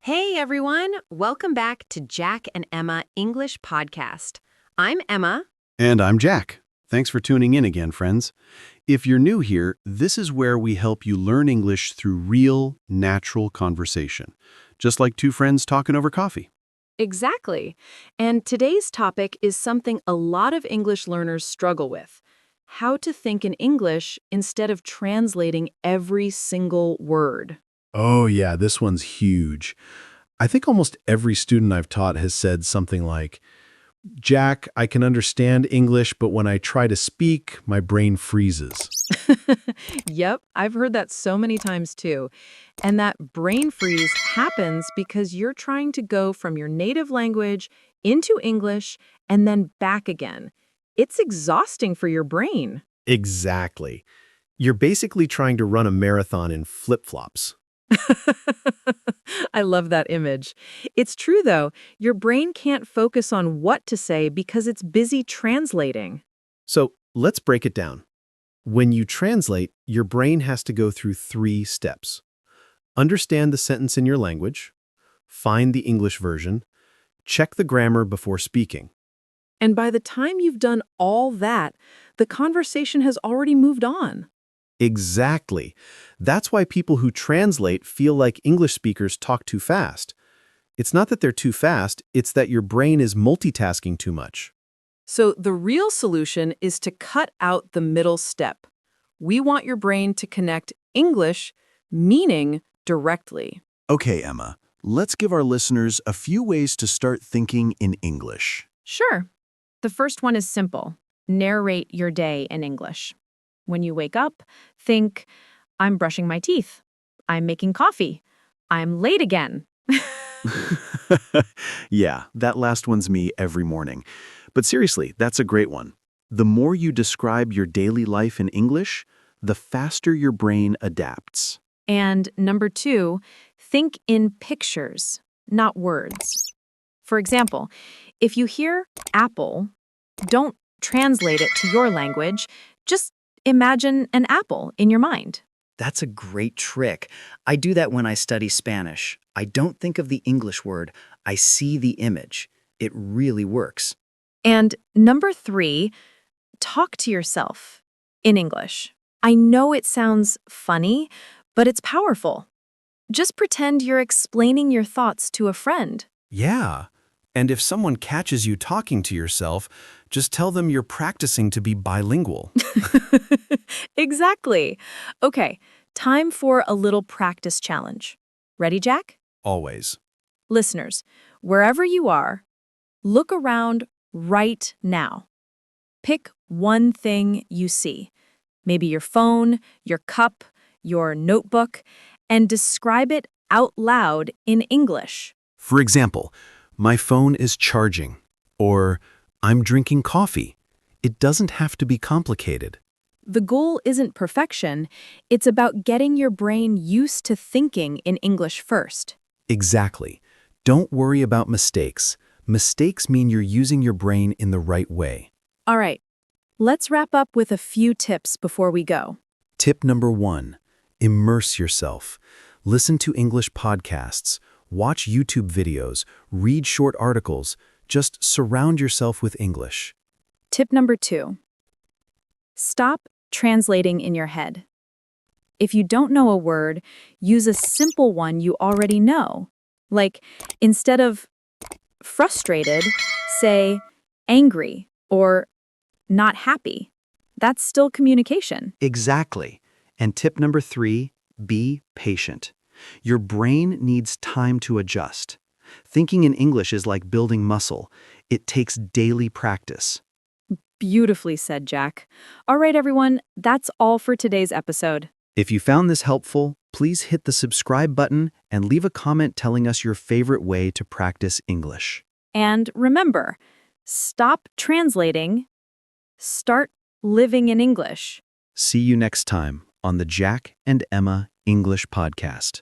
Hey everyone, welcome back to Jack and Emma English Podcast. I'm Emma. And I'm Jack. Thanks for tuning in again, friends. If you're new here, this is where we help you learn English through real, natural conversation, just like two friends talking over coffee. Exactly. And today's topic is something a lot of English learners struggle with: how to think in English instead of translating every single word. Oh yeah, this one's huge. I think almost every student I've taught has said something like, Jack, I can understand English, but when I try to speak, my brain freezes. Yep, I've heard that so many times too. And that brain freeze happens because you're trying to go from your native language into English and then back again. It's exhausting for your brain. Exactly. You're basically trying to run a marathon in flip-flops. I love that image. It's true, though. Your brain can't focus on what to say because it's busy translating. So let's break it down. When you translate, your brain has to go through 3 steps. Understand the sentence in your language, find the English version, check the grammar before speaking. And by the time you've done all that, the conversation has already moved on. Exactly. That's why people who translate feel like English speakers talk too fast. It's not that they're too fast, it's that your brain is multitasking too much. So the real solution is to cut out the middle step. We want your brain to connect English, meaning, directly. Okay, Emma, let's give our listeners a few ways to start thinking in English. Sure. The first one is simple. Narrate your day in English. When you wake up, think, I'm brushing my teeth. I'm making coffee. I'm late again. Yeah, that last one's me every morning. But seriously, that's a great one. The more you describe your daily life in English, the faster your brain adapts. And number 2, think in pictures, not words. For example, if you hear apple, don't translate it to your language. Just imagine an apple in your mind. That's a great trick. I do that when I study Spanish. I don't think of the English word. I see the image. It really works. And number 3, talk to yourself in English. I know it sounds funny, but it's powerful. Just pretend you're explaining your thoughts to a friend. Yeah. And if someone catches you talking to yourself, just tell them you're practicing to be bilingual. Exactly. Okay, time for a little practice challenge. Ready, Jack? Always. Listeners, wherever you are, look around right now. Pick one thing you see, maybe your phone, your cup, your notebook, and describe it out loud in English. For example, my phone is charging, or I'm drinking coffee. It doesn't have to be complicated. The goal isn't perfection, it's about getting your brain used to thinking in English first. Exactly. Don't worry about mistakes. Mistakes mean you're using your brain in the right way. All right, let's wrap up with a few tips before we go. Tip number 1, immerse yourself. Listen to English podcasts, watch YouTube videos, read short articles. Just surround yourself with English. Tip number 2, stop translating in your head. If you don't know a word, use a simple one you already know. Like, instead of frustrated, say angry or not happy. That's still communication. Exactly. And tip number 3, be patient. Your brain needs time to adjust. Thinking in English is like building muscle. It takes daily practice. Beautifully said, Jack. All right, everyone, that's all for today's episode. If you found this helpful, please hit the subscribe button and leave a comment telling us your favorite way to practice English. And remember, stop translating, start living in English. See you next time on the Jack and Emma English Podcast.